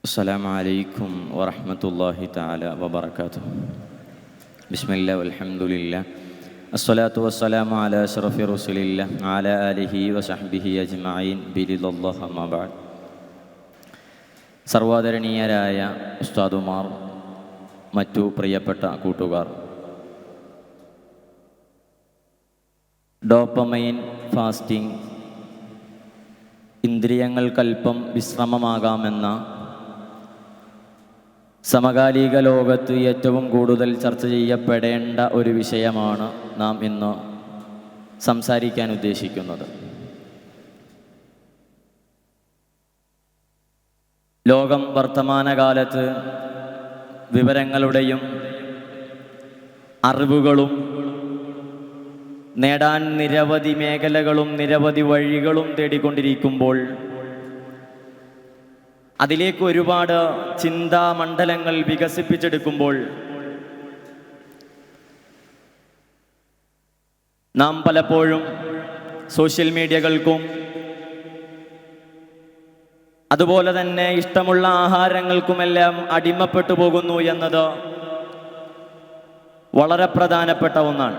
അസ്സലാമു അലൈക്കും വറഹ്മത്തുള്ളാഹി തആല വബറകാതുഹു. ബിസ്മില്ലാഹി വൽഹംദുലില്ലാഹ് അസ്സലാത്തു വസ്സലാമു അലാ അശ്റഫി റസൂലില്ലാഹ് വഅലാ ആലിഹി വസഹ്ബിഹി അജ്മഈൻ ബിരിദല്ലാഹി അമ്മാ ബഅദ്. സർവാദരണീയരായ ഉസ്താദുമാർ, മറ്റു പ്രിയപ്പെട്ട കൂട്ടുകാർ, ഡോപ്പമൈൻ ഫാസ്റ്റിംഗ് ഇന്ദ്രിയങ്ങൾക്കൽപ്പം വിശ്രമമാകാമെന്ന സമകാലിക ലോകത്ത് ഏറ്റവും കൂടുതൽ ചർച്ച ചെയ്യപ്പെടേണ്ട ഒരു വിഷയമാണ് നാം ഇന്ന് സംസാരിക്കാൻ ഉദ്ദേശിക്കുന്നത്. ലോകം വർത്തമാനകാലത്ത് വിവരങ്ങളുടെയും അറിവുകളും നേടാൻ നിരവധി മേഖലകളും നിരവധി വഴികളും തേടിക്കൊണ്ടിരിക്കുമ്പോൾ അതിലേക്ക് ഒരുപാട് ചിന്താമണ്ഡലങ്ങൾ വികസിപ്പിച്ചെടുക്കുമ്പോൾ നാം പലപ്പോഴും സോഷ്യൽ മീഡിയകൾക്കും അതുപോലെ തന്നെ ഇഷ്ടമുള്ള ആഹാരങ്ങൾക്കുമെല്ലാം അടിമപ്പെട്ടു പോകുന്നു എന്നത് വളരെ പ്രധാനപ്പെട്ട ഒന്നാണ്.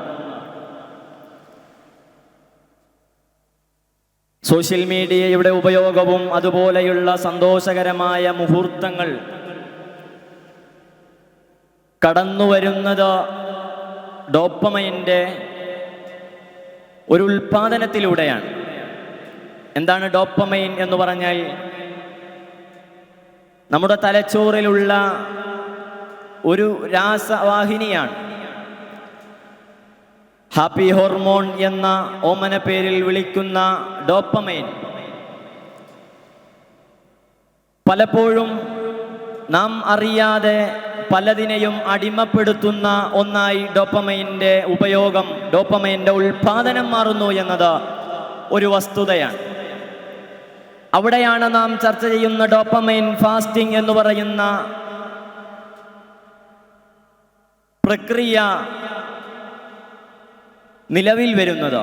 സോഷ്യൽ മീഡിയയുടെ ഉപയോഗവും അതുപോലെയുള്ള സന്തോഷകരമായ മുഹൂർത്തങ്ങൾ കടന്നുവരുന്നത് ഡോപ്പമൈൻ്റെ ഒരു ഉൽപാദനത്തിലൂടെയാണ്. എന്താണ് ഡോപ്പമൈൻ എന്ന് പറഞ്ഞാൽ? നമ്മുടെ തലച്ചോറിലുള്ള ഒരു രാസവാഹിനിയാണ്. ഹാപ്പി ഹോർമോൺ എന്ന ഓമന പേരിൽ വിളിക്കുന്ന ഡോപ്പമൈൻ പലപ്പോഴും നാം അറിയാതെ പലതിനെയും അടിമപ്പെടുത്തുന്ന ഒന്നായി ഡോപ്പമൈൻ്റെ ഉപയോഗം, ഡോപ്പമൈൻ്റെ ഉൽപാദനം മാറുന്നു എന്നത് ഒരു വസ്തുതയാണ്. അവിടെയാണ് നാം ചർച്ച ചെയ്യുന്ന ഡോപ്പമൈൻ ഫാസ്റ്റിംഗ് എന്ന് പറയുന്ന പ്രക്രിയ നിലവിൽ വരുന്നത്.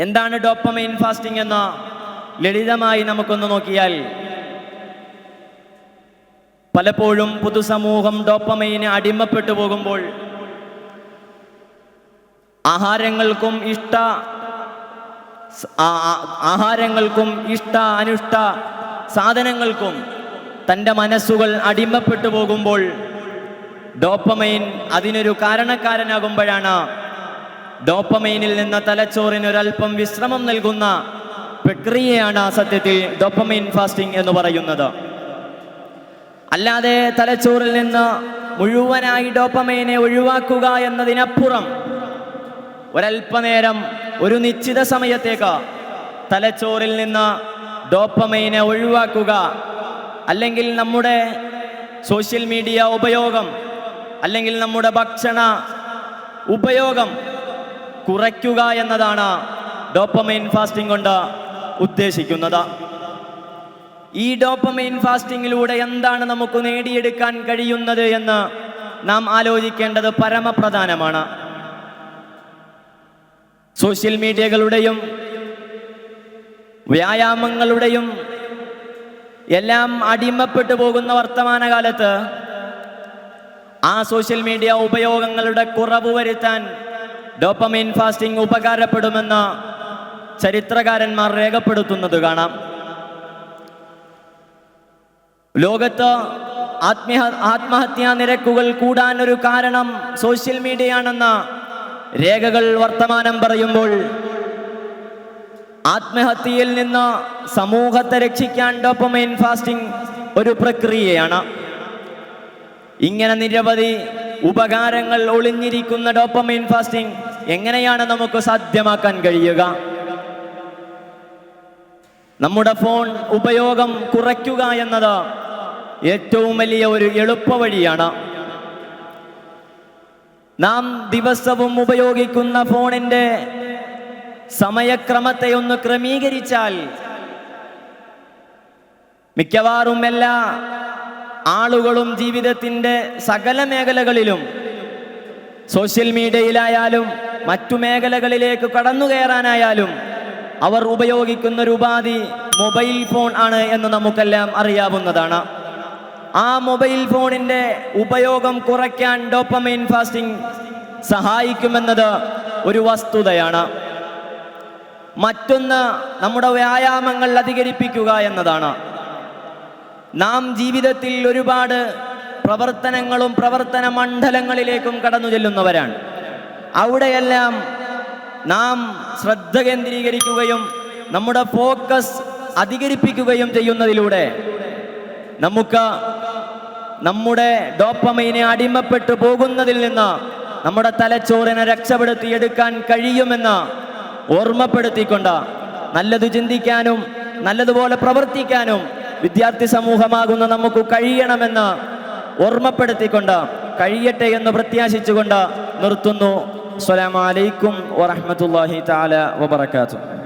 എന്താണ് ഡോപ്പമൈൻ ഫാസ്റ്റിംഗ് എന്ന് ലളിതമായി നമുക്കൊന്ന് നോക്കിയാൽ, പലപ്പോഴും പൊതുസമൂഹം ഡോപ്പമൈന് അടിമപ്പെട്ടു പോകുമ്പോൾ ആഹാരങ്ങൾക്കും ഇഷ്ട അനിഷ്ട സാധനങ്ങൾക്കും തൻ്റെ മനസ്സുകൾ അടിമപ്പെട്ടു പോകുമ്പോൾ ഡോപ്പമൈൻ അതിനൊരു കാരണക്കാരനാകുമ്പോഴാണ് ഡോപ്പമൈനിൽ നിന്ന് തലച്ചോറിന് ഒരൽപ്പം വിശ്രമം നൽകുന്ന പ്രക്രിയയാണ് സത്യത്തിൽ ഡോപ്പമൈൻ ഫാസ്റ്റിംഗ് എന്ന് പറയുന്നത്. അല്ലാതെ തലച്ചോറിൽ നിന്ന് മുഴുവനായി ഡോപ്പമൈനെ ഒഴിവാക്കുക എന്നതിനപ്പുറം ഒരൽപ്പനേരം, ഒരു നിശ്ചിത സമയത്തേക്ക് തലച്ചോറിൽ നിന്ന് ഡോപ്പമൈനെ ഒഴിവാക്കുക, അല്ലെങ്കിൽ നമ്മുടെ സോഷ്യൽ മീഡിയ ഉപയോഗം, അല്ലെങ്കിൽ നമ്മുടെ ഭക്ഷണ ഉപയോഗം കുറയ്ക്കുക എന്നതാണ് ഡോപ്പമൈൻ ഫാസ്റ്റിംഗ് കൊണ്ട് ഉദ്ദേശിക്കുന്നത്. ഈ ഡോപ്പമൈൻ ഫാസ്റ്റിങ്ങിലൂടെ എന്താണ് നമുക്ക് നേടിയെടുക്കാൻ കഴിയുന്നത് എന്ന് നാം ആലോചിക്കേണ്ടത് പരമപ്രധാനമാണ്. സോഷ്യൽ മീഡിയകളുടെയും വ്യായാമങ്ങളുടെയും എല്ലാം അടിമപ്പെട്ടു പോകുന്ന വർത്തമാനകാലത്ത് ആ സോഷ്യൽ മീഡിയ ഉപയോഗങ്ങളുടെ കുറവ് വരുത്താൻ ഡോപ്പമൈൻ ഫാസ്റ്റിംഗ് ഉപകാരപ്പെടുമെന്ന് ചരിത്രകാരന്മാർ രേഖപ്പെടുത്തുന്നത് കാണാം. ലോകത്ത് ആത്മഹത്യാ നിരക്കുകൾ കൂടാൻ ഒരു കാരണം സോഷ്യൽ മീഡിയയാണെന്ന് രേഖകൾ വർത്തമാനം പറയുമ്പോൾ, ആത്മഹത്യയിൽ നിന്ന് സമൂഹത്തെ രക്ഷിക്കാൻ ഡോപ്പമൈൻ ഫാസ്റ്റിംഗ് ഒരു പ്രക്രിയയാണ്. ഇങ്ങനെ നിരവധി ഉപകാരങ്ങൾ ഒളിഞ്ഞിരിക്കുന്ന ഡോപ്പമൈൻ ഫാസ്റ്റിംഗ് എങ്ങനെയാണ് നമുക്ക് സാധ്യമാക്കാൻ കഴിയുക? നമ്മുടെ ഫോൺ ഉപയോഗം കുറയ്ക്കുക എന്നത് ഏറ്റവും വലിയ ഒരു എളുപ്പ വഴിയാണ്. നാം ദിവസവും ഉപയോഗിക്കുന്ന ഫോണിൻ്റെ സമയക്രമത്തെ ഒന്ന് ക്രമീകരിച്ചാൽ മിക്കവാറും എല്ലാ ആളുകളും ജീവിതത്തിൻ്റെ സകല മേഖലകളിലും, സോഷ്യൽ മീഡിയയിലായാലും മറ്റു മേഖലകളിലേക്ക് കടന്നു കയറാനായാലും അവർ ഉപയോഗിക്കുന്ന ഒരു ഉപാധി മൊബൈൽ ഫോൺ ആണ് എന്ന് നമുക്കെല്ലാം അറിയാവുന്നതാണ്. ആ മൊബൈൽ ഫോണിൻ്റെ ഉപയോഗം കുറയ്ക്കാൻ ഡോപ്പമൈൻ ഫാസ്റ്റിംഗ് സഹായിക്കുമെന്നത് ഒരു വസ്തുതയാണ്. മറ്റൊന്ന് നമ്മുടെ വ്യായാമങ്ങൾ അധികരിപ്പിക്കുക എന്നതാണ്. നാം ജീവിതത്തിൽ ഒരുപാട് പ്രവർത്തനങ്ങളും പ്രവർത്തന മണ്ഡലങ്ങളിലേക്കും കടന്നു ചെല്ലുന്നവരാണ്. അവിടെയെല്ലാം നാം ശ്രദ്ധ കേന്ദ്രീകരിക്കുകയും നമ്മുടെ ഫോക്കസ് അധികരിപ്പിക്കുകയും ചെയ്യുന്നതിലൂടെ നമുക്ക് നമ്മുടെ ഡോപ്പമൈനെ അടിമപ്പെട്ടു പോകുന്നതിൽ നിന്ന് നമ്മുടെ തലച്ചോറിനെ രക്ഷപ്പെടുത്തിയെടുക്കാൻ കഴിയുമെന്ന് ഓർമ്മപ്പെടുത്തിക്കൊണ്ട് നല്ലത് ചിന്തിക്കാനും നല്ലതുപോലെ പ്രവർത്തിക്കാനും വിദ്യാർത്ഥി സമൂഹമാകുന്ന നമുക്ക് കഴിയണമെന്ന് ഓർമ്മപ്പെടുത്തിക്കൊണ്ട് കഴിയട്ടെ എന്ന് പ്രത്യാശിച്ചുകൊണ്ട് നിർത്തുന്നു. അസ്സലാമു അലൈക്കും വറഹ്മത്തുള്ളാഹി തആല വബറകാതുഹു.